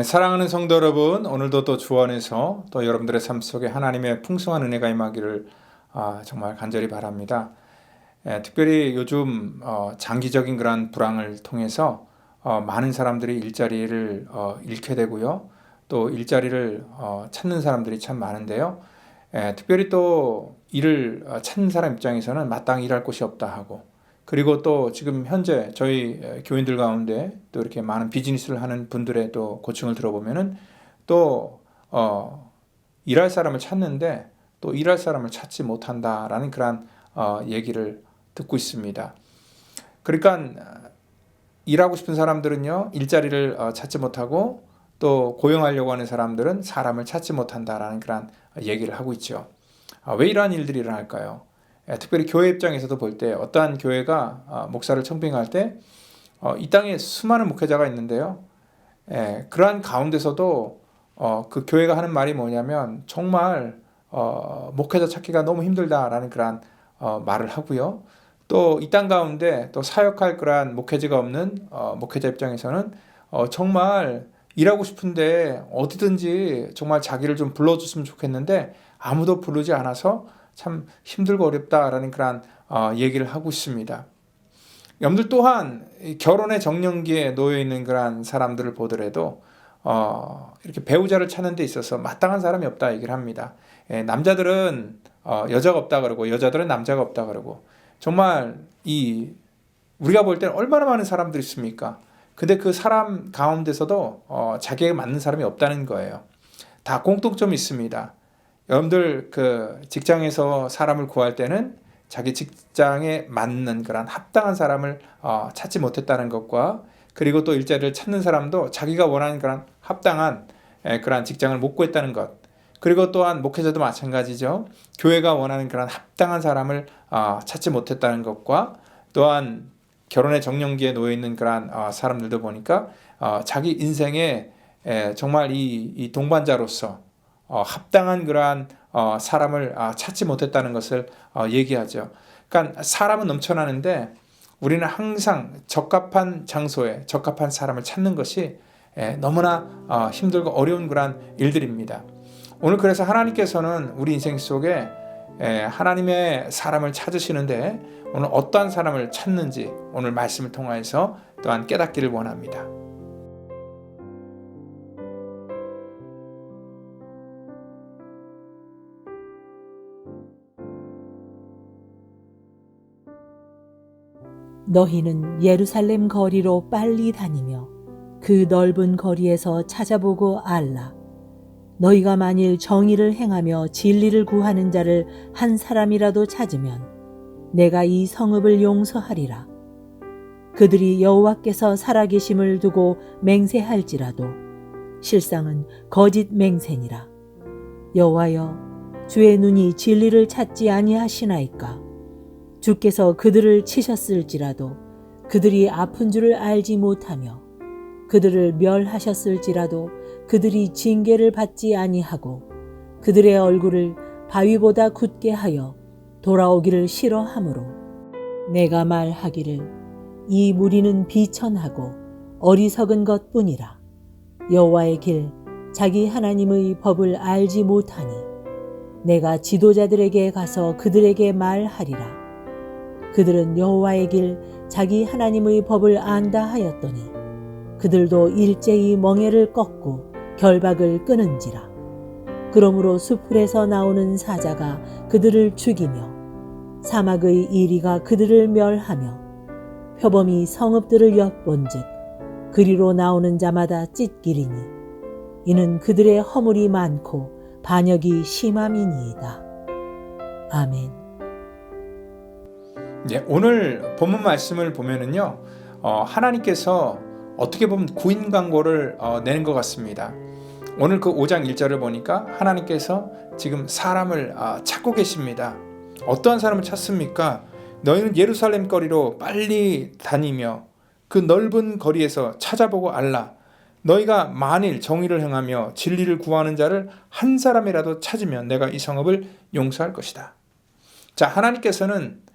사랑하는 성도 여러분, 오늘도 또 주 안에서 또 여러분들의 삶 속에 하나님의 풍성한 은혜가 임하기를 정말 간절히 바랍니다. 특별히 요즘 장기적인 그런 불황을 통해서 많은 사람들이 일자리를 잃게 되고요. 또 일자리를 찾는 사람들이 참 많은데요. 특별히 또 일을 찾는 사람 입장에서는 마땅히 일할 곳이 없다 하고, 그리고 또 지금 현재 저희 교인들 가운데 또 이렇게 많은 비즈니스를 하는 분들의 또 고충을 들어보면은 또 일할 사람을 찾는데 또 일할 사람을 찾지 못한다라는 그런 얘기를 듣고 있습니다. 그러니까 일하고 싶은 사람들은요, 일자리를 찾지 못하고, 또 고용하려고 하는 사람들은 사람을 찾지 못한다라는 그런 얘기를 하고 있죠. 왜 이러한 일들이 일어날까요? 특별히 교회 입장에서도 볼 때 어떠한 교회가 목사를 청빙할 때 이 땅에 수많은 목회자가 있는데요. 그러한 가운데서도 그 교회가 하는 말이 뭐냐면 정말 목회자 찾기가 너무 힘들다라는 그런 말을 하고요. 또 이 땅 가운데 또 사역할 그러한 목회자가 없는 목회자 입장에서는 정말 일하고 싶은데 어디든지 정말 자기를 좀 불러줬으면 좋겠는데 아무도 부르지 않아서 참 힘들고 어렵다라는 그런 얘기를 하고 있습니다. 여러분들 또한 결혼의 정년기에 놓여 있는 그런 사람들을 보더라도 이렇게 배우자를 찾는 데 있어서 마땅한 사람이 없다 얘기를 합니다. 남자들은 여자가 없다 그러고 여자들은 남자가 없다 그러고, 정말 우리가 볼 때는 얼마나 많은 사람들이 있습니까? 근데 그 사람 가운데서도 자기에게 맞는 사람이 없다는 거예요. 다 공통점이 있습니다. 여러분들 그 직장에서 사람을 구할 때는 자기 직장에 맞는 그런 합당한 사람을 찾지 못했다는 것과, 그리고 또 일자리를 찾는 사람도 자기가 원하는 그런 합당한 그런 직장을 못 구했다는 것, 그리고 또한 목회자도 마찬가지죠. 교회가 원하는 그런 합당한 사람을 찾지 못했다는 것과, 또한 결혼의 정년기에 놓여 있는 그런 사람들도 보니까 자기 인생에 정말 이 동반자로서 합당한 그러한 사람을 찾지 못했다는 것을 얘기하죠. 그러니까 사람은 넘쳐나는데 우리는 항상 적합한 장소에 적합한 사람을 찾는 것이 너무나 힘들고 어려운 그러한 일들입니다. 오늘 그래서 하나님께서는 우리 인생 속에 하나님의 사람을 찾으시는데 오늘 어떠한 사람을 찾는지 오늘 말씀을 통하여서 또한 깨닫기를 원합니다. 너희는 예루살렘 거리로 빨리 다니며 그 넓은 거리에서 찾아보고 알라. 너희가 만일 정의를 행하며 진리를 구하는 자를 한 사람이라도 찾으면 내가 이 성읍을 용서하리라. 그들이 여호와께서 살아계심을 두고 맹세할지라도 실상은 거짓 맹세니라. 여호와여, 주의 눈이 진리를 찾지 아니하시나이까? 주께서 그들을 치셨을지라도 그들이 아픈 줄을 알지 못하며 그들을 멸하셨을지라도 그들이 징계를 받지 아니하고 그들의 얼굴을 바위보다 굳게 하여 돌아오기를 싫어하므로 내가 말하기를 이 무리는 비천하고 어리석은 것뿐이라. 여호와의 길 자기 하나님의 법을 알지 못하니 내가 지도자들에게 가서 그들에게 말하리라. 그들은 여호와의 길 자기 하나님의 법을 안다 하였더니 그들도 일제히 멍에를 꺾고 결박을 끊은지라. 그러므로 수풀에서 나오는 사자가 그들을 죽이며 사막의 이리가 그들을 멸하며 표범이 성읍들을 엿본즉 그리로 나오는 자마다 찢기리니 이는 그들의 허물이 많고 반역이 심함이니이다. 아멘. 오늘 본문 말씀을 보면은요, 하나님께서 어떻게 보면 구인 광고를 내는 것 같습니다. 오늘 그 5장 1절을 보니까 하나님께서 지금 사람을 찾고 계십니다. 어떠한 사람을 찾습니까? 너희는 예루살렘 거리로 빨리 다니며 그 넓은 거리에서 찾아보고 알라. 너희가 만일 정의를 행하며 진리를 구하는 자를 한 사람이라도 찾으면 내가 이 성읍을 용서할 것이다. 자, 하나님께서는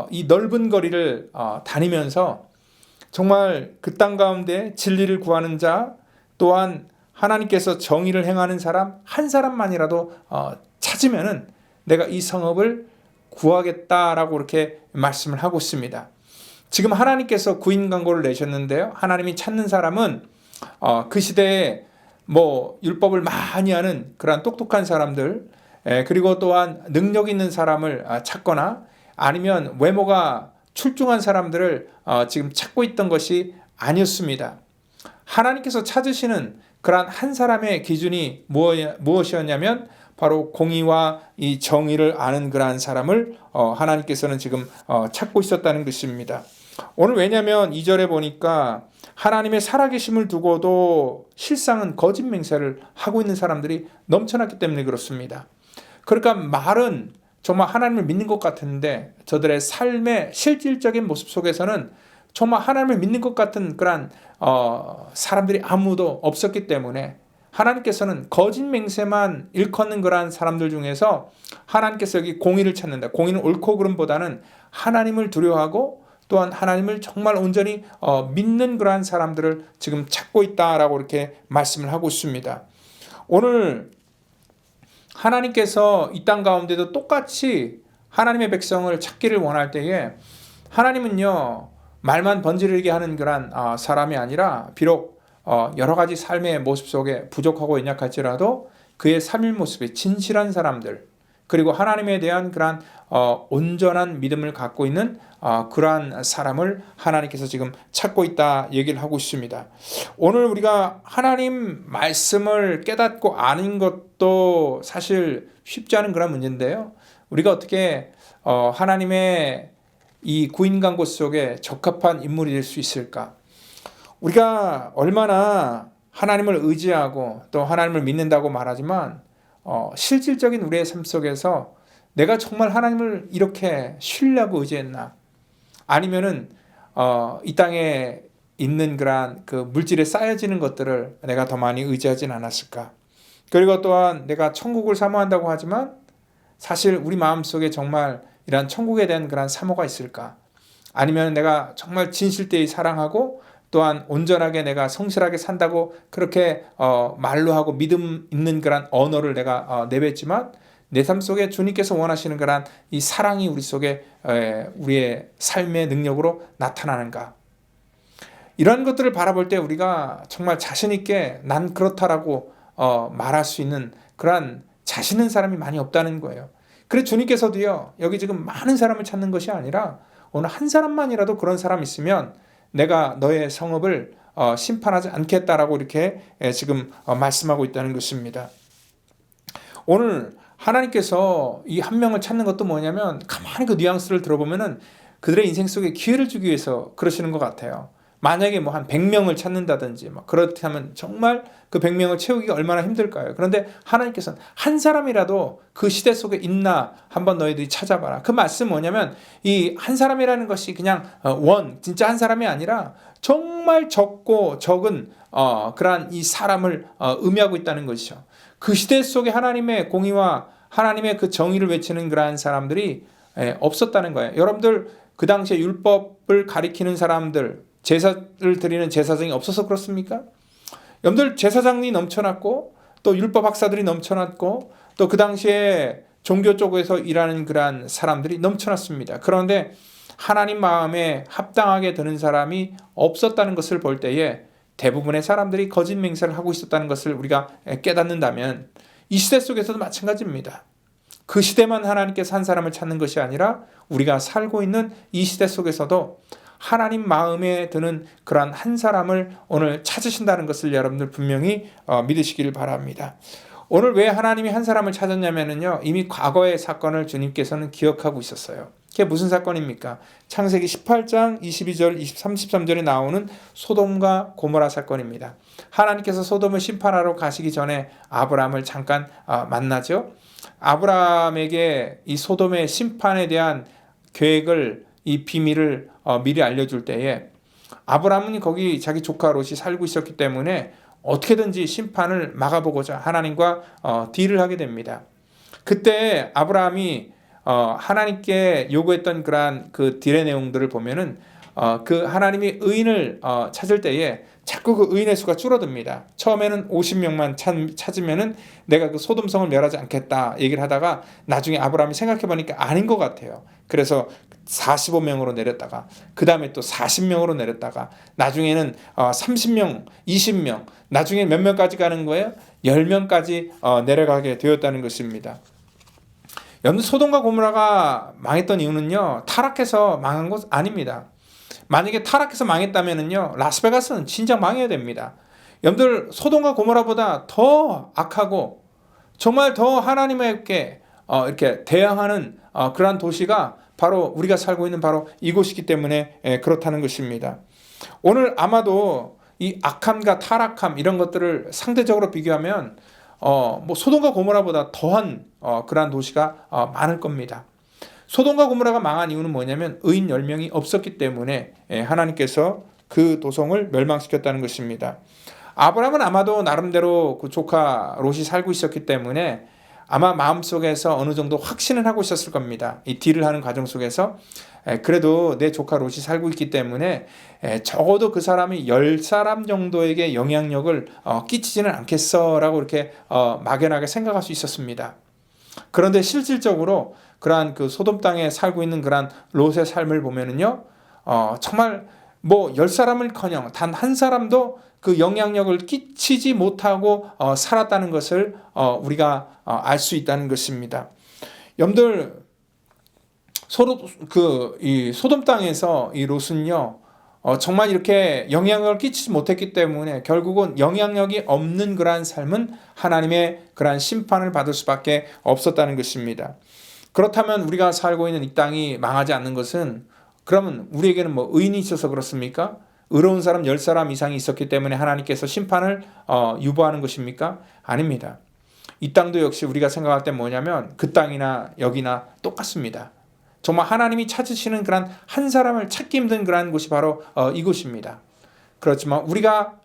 이 넓은 거리를 다니면서 정말 그 땅 가운데 진리를 구하는 자, 또한 하나님께서 정의를 행하는 사람 한 사람만이라도 찾으면은 내가 이 성읍을 구하겠다라고 이렇게 말씀을 하고 있습니다. 지금 하나님께서 구인 광고를 내셨는데요. 하나님이 찾는 사람은 그 시대에 뭐 율법을 많이 하는 그런 똑똑한 사람들, 그리고 또한 능력 있는 사람을 찾거나 아니면 외모가 출중한 사람들을 지금 찾고 있던 것이 아니었습니다. 하나님께서 찾으시는 그러한 한 사람의 기준이 무엇이었냐면 바로 공의와 이 정의를 아는 그러한 사람을 하나님께서는 지금 찾고 있었다는 것입니다. 오늘 왜냐하면 2절에 보니까 하나님의 살아계심을 두고도 실상은 거짓 맹세를 하고 있는 사람들이 넘쳐났기 때문에 그렇습니다. 그러니까 말은 정말 하나님을 믿는 것 같은데 저들의 삶의 실질적인 모습 속에서는 정말 하나님을 믿는 것 같은 그런 사람들이 아무도 없었기 때문에 하나님께서는 거짓 맹세만 일컫는 그러한 사람들 중에서 하나님께서 여기 공의를 찾는다. 공의는 옳고 그름보다는 하나님을 두려워하고 또한 하나님을 정말 온전히 믿는 그러한 사람들을 지금 찾고 있다라고 이렇게 말씀을 하고 있습니다. 오늘 하나님께서 이 땅 가운데도 똑같이 하나님의 백성을 찾기를 원할 때에 하나님은요 말만 번지르게 하는 그런 사람이 아니라 비록 여러 가지 삶의 모습 속에 부족하고 연약할지라도 그의 삶의 모습이 진실한 사람들 그리고 하나님에 대한 그러한 온전한 믿음을 갖고 있는 그러한 사람을 하나님께서 지금 찾고 있다 얘기를 하고 있습니다. 오늘 우리가 하나님 말씀을 깨닫고 아는 것도 사실 쉽지 않은 그런 문제인데요. 우리가 어떻게 하나님의 이 구인 광고 속에 적합한 인물이 될 수 있을까? 우리가 얼마나 하나님을 의지하고 또 하나님을 믿는다고 말하지만 실질적인 우리의 삶 속에서 내가 정말 하나님을 이렇게 신뢰하고 의지했나? 아니면은 이 땅에 있는 그러한 그 물질에 쌓여지는 것들을 내가 더 많이 의지하진 않았을까? 그리고 또한 내가 천국을 사모한다고 하지만 사실 우리 마음속에 정말 이러한 천국에 대한 그런 사모가 있을까? 아니면 내가 정말 진실되이 사랑하고 또한 온전하게 내가 성실하게 산다고 그렇게 말로 하고 믿음 있는 그런 언어를 내가 내뱉지만 내 삶 속에 주님께서 원하시는 그런 이 사랑이 우리 속에 우리의 삶의 능력으로 나타나는가? 이런 것들을 바라볼 때 우리가 정말 자신 있게 난 그렇다라고 말할 수 있는 그런 자신 있는 사람이 많이 없다는 거예요. 그래서 주님께서도요 여기 지금 많은 사람을 찾는 것이 아니라 오늘 한 사람만이라도 그런 사람 있으면 내가 너의 성읍을 심판하지 않겠다라고 이렇게 지금 말씀하고 있다는 것입니다. 오늘 하나님께서 이 한 명을 찾는 것도 뭐냐면 가만히 그 뉘앙스를 들어보면은 그들의 인생 속에 기회를 주기 위해서 그러시는 것 같아요. 만약에 뭐 한 100명을 찾는다든지 막 그렇다면 정말 그 100명을 채우기가 얼마나 힘들까요? 그런데 하나님께서는 한 사람이라도 그 시대 속에 있나 한번 너희들이 찾아봐라. 그 말씀 뭐냐면 이 한 사람이라는 것이 그냥 진짜 한 사람이 아니라 정말 적고 적은 그러한 이 사람을 의미하고 있다는 것이죠. 그 시대 속에 하나님의 공의와 하나님의 그 정의를 외치는 그러한 사람들이 없었다는 거예요. 여러분들 그 당시에 율법을 가리키는 사람들 제사를 드리는 제사장이 없어서 그렇습니까? 여러분들 제사장이 넘쳐났고 또 율법 학사들이 넘쳐났고 또 그 당시에 종교 쪽에서 일하는 그러한 사람들이 넘쳐났습니다. 그런데 하나님 마음에 합당하게 드는 사람이 없었다는 것을 볼 때에 대부분의 사람들이 거짓 맹세를 하고 있었다는 것을 우리가 깨닫는다면 이 시대 속에서도 마찬가지입니다. 그 시대만 하나님께서 한 사람을 찾는 것이 아니라 우리가 살고 있는 이 시대 속에서도 하나님 마음에 드는 그러한 한 사람을 오늘 찾으신다는 것을 여러분들 분명히 믿으시길 바랍니다. 오늘 왜 하나님이 한 사람을 찾았냐면요, 이미 과거의 사건을 주님께서는 기억하고 있었어요. 그게 무슨 사건입니까? 창세기 18장 22절, 33절에 나오는 소돔과 고모라 사건입니다. 하나님께서 소돔을 심판하러 가시기 전에 아브라함을 잠깐 만나죠. 아브라함에게 이 소돔의 심판에 대한 계획을, 이 비밀을 미리 알려줄 때에 아브라함은 거기 자기 조카 롯이 살고 있었기 때문에 어떻게든지 심판을 막아보고자 하나님과 딜을 하게 됩니다. 그때 아브라함이 하나님께 요구했던 그러한 그 딜의 내용들을 보면은 그 하나님이 의인을 찾을 때에 자꾸 그 의인의 수가 줄어듭니다. 처음에는 50명만 찾으면은 내가 그 소돔성을 멸하지 않겠다 얘기를 하다가 나중에 아브라함이 생각해보니까 아닌 것 같아요. 그래서 45명으로 내렸다가 그 다음에 또 40명으로 내렸다가 나중에는 30명, 20명, 나중에 몇 명까지 가는 거예요? 10명까지 내려가게 되었다는 것입니다. 여러분, 소돔과 고모라가 망했던 이유는요, 타락해서 망한 것 아닙니다. 만약에 타락해서 망했다면요, 라스베가스는 진짜 망해야 됩니다. 여러분들, 소돔과 고모라보다 더 악하고 정말 더 하나님께 이렇게 대항하는 그러한 도시가 바로 우리가 살고 있는 바로 이곳이기 때문에 그렇다는 것입니다. 오늘 아마도 이 악함과 타락함 이런 것들을 상대적으로 비교하면 뭐 소돔과 고모라보다 더한 그러한 도시가 많을 겁니다. 소돔과 고모라가 망한 이유는 뭐냐면 의인 10명이 없었기 때문에 하나님께서 그 도성을 멸망시켰다는 것입니다. 아브라함은 아마도 나름대로 그 조카 롯이 살고 있었기 때문에 아마 마음속에서 어느 정도 확신을 하고 있었을 겁니다. 이 딜을 하는 과정 속에서 그래도 내 조카 롯이 살고 있기 때문에 적어도 그 사람이 10사람 정도에게 영향력을 끼치지는 않겠어라고 이렇게 막연하게 생각할 수 있었습니다. 그런데 실질적으로 그러한 그 소돔 땅에 살고 있는 그러한 롯의 삶을 보면은요, 정말 뭐 10사람을커녕 단 한 사람도 그 영향력을 끼치지 못하고 살았다는 것을 우리가 알 수 있다는 것입니다. 여러분들, 이 소돔 땅에서 이 롯은요, 정말 이렇게 영향력을 끼치지 못했기 때문에 결국은 영향력이 없는 그러한 삶은 하나님의 그러한 심판을 받을 수밖에 없었다는 것입니다. 그렇다면 우리가 살고 있는 이 땅이 망하지 않는 것은, 그러면 우리에게는 뭐 의인이 있어서 그렇습니까? 의로운 사람 10사람 이상이 있었기 때문에 하나님께서 심판을 유보하는 것입니까? 아닙니다. 이 땅도 역시 우리가 생각할 때 뭐냐면 그 땅이나 여기나 똑같습니다. 정말 하나님이 찾으시는 그런 한 사람을 찾기 힘든 그런 곳이 바로 이곳입니다. 그렇지만 우리가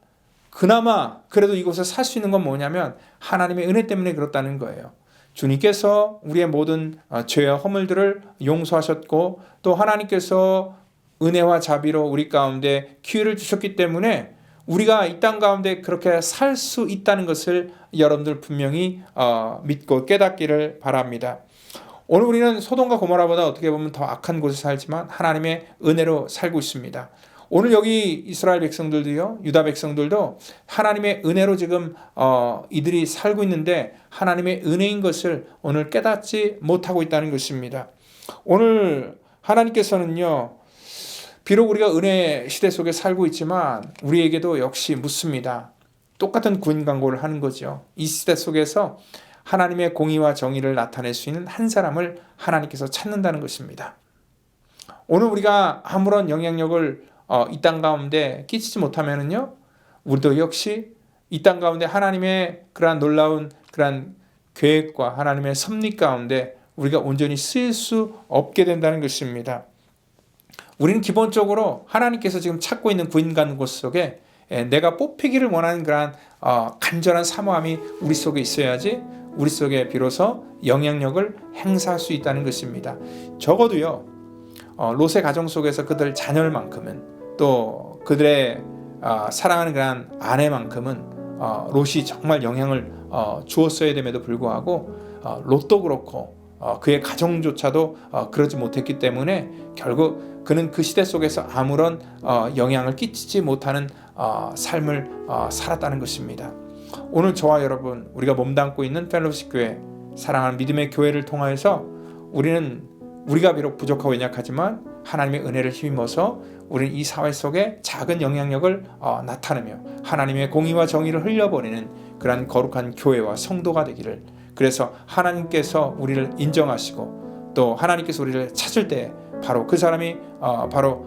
그나마 그래도 이곳에 살 수 있는 건 뭐냐면 하나님의 은혜 때문에 그렇다는 거예요. 주님께서 우리의 모든 죄와 허물들을 용서하셨고 또 하나님께서 은혜와 자비로 우리 가운데 기회를 주셨기 때문에 우리가 이 땅 가운데 그렇게 살 수 있다는 것을 여러분들 분명히 믿고 깨닫기를 바랍니다. 오늘 우리는 소돔과 고모라보다 어떻게 보면 더 악한 곳에 살지만 하나님의 은혜로 살고 있습니다. 오늘 여기 이스라엘 백성들도요, 유다 백성들도 하나님의 은혜로 지금 이들이 살고 있는데 하나님의 은혜인 것을 오늘 깨닫지 못하고 있다는 것입니다. 오늘 하나님께서는요, 비록 우리가 은혜 시대 속에 살고 있지만 우리에게도 역시 묻습니다. 똑같은 구인 광고를 하는 거죠. 이 시대 속에서 하나님의 공의와 정의를 나타낼 수 있는 한 사람을 하나님께서 찾는다는 것입니다. 오늘 우리가 아무런 영향력을 이 땅 가운데 끼치지 못하면은요, 우리도 역시 이 땅 가운데 하나님의 그러한 놀라운 그러한 계획과 하나님의 섭리 가운데 우리가 온전히 쓰일 수 없게 된다는 것입니다. 우리는 기본적으로 하나님께서 지금 찾고 있는 구인간 곳 속에 내가 뽑히기를 원하는 그러한 간절한 사모함이 우리 속에 있어야지 우리 속에 비로소 영향력을 행사할 수 있다는 것입니다. 적어도요, 롯의 가정 속에서 그들 자녀만큼은 또 그들의 사랑하는 그런 아내만큼은 롯이 정말 영향을 주었어야 됨에도 불구하고 롯도 그렇고 그의 가정조차도 그러지 못했기 때문에 결국 그는 그 시대 속에서 아무런 영향을 끼치지 못하는 삶을 살았다는 것입니다. 오늘 저와 여러분, 우리가 몸담고 있는 펠로십 교회, 사랑하는 믿음의 교회를 통하여서 우리가 비록 부족하고 연약하지만 하나님의 은혜를 힘입어서 우리는 이 사회 속에 작은 영향력을 나타내며 하나님의 공의와 정의를 흘려버리는 그러한 거룩한 교회와 성도가 되기를, 그래서 하나님께서 우리를 인정하시고 또 하나님께서 우리를 찾을 때 바로 그 사람이 바로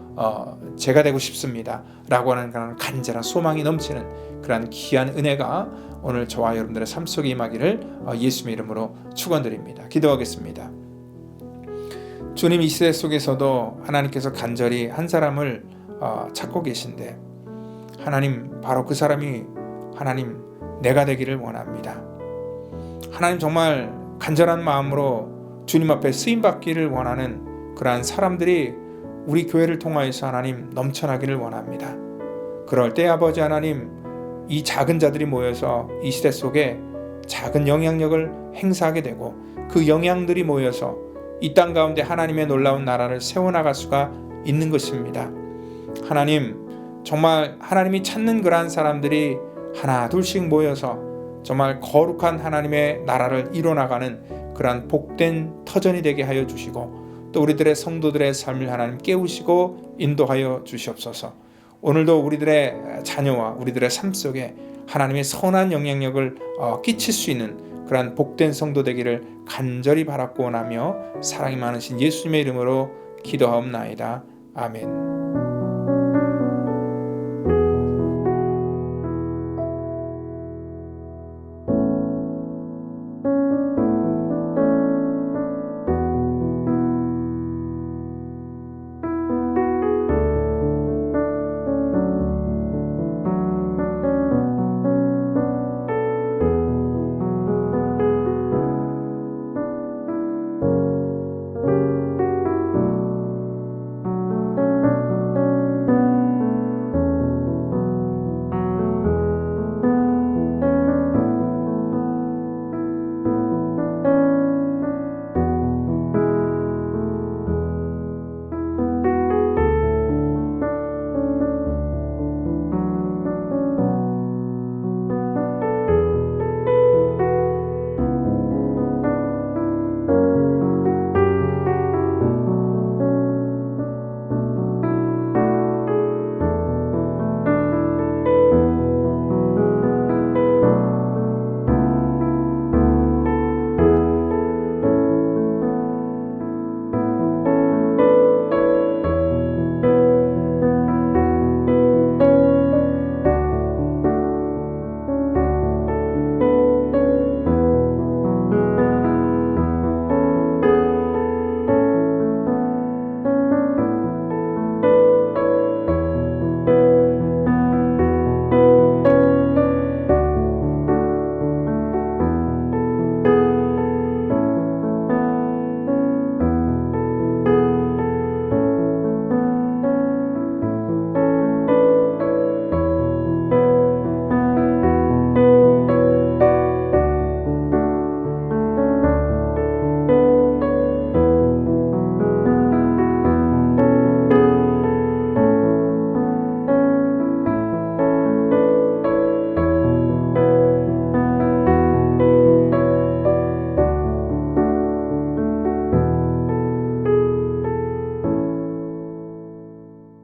제가 되고 싶습니다 라고 하는 그런 간절한 소망이 넘치는 그런 귀한 은혜가 오늘 저와 여러분들의 삶 속에 임하기를 예수님의 이름으로 축원드립니다. 기도하겠습니다. 주님, 이 시대 속에서도 하나님께서 간절히 한 사람을 찾고 계신데 하나님, 바로 그 사람이 하나님 내가 되기를 원합니다. 하나님, 정말 간절한 마음으로 주님 앞에 쓰임받기를 원하는 그러한 사람들이 우리 교회를 통하여서 하나님 넘쳐나기를 원합니다. 그럴 때 아버지 하나님, 이 작은 자들이 모여서 이 시대 속에 작은 영향력을 행사하게 되고 그 영향들이 모여서 이 땅 가운데 하나님의 놀라운 나라를 세워나갈 수가 있는 것입니다. 하나님, 정말 하나님이 찾는 그러한 사람들이 하나 둘씩 모여서 정말 거룩한 하나님의 나라를 이뤄나가는 그러한 복된 터전이 되게 하여 주시고 또 우리들의 성도들의 삶을 하나님 깨우시고 인도하여 주시옵소서. 오늘도 우리들의 자녀와 우리들의 삶 속에 하나님의 선한 영향력을 끼칠 수 있는 그러한 복된 성도 되기를 간절히 바랐고 원하며 사랑이 많으신 예수님의 이름으로 기도하옵나이다. 아멘.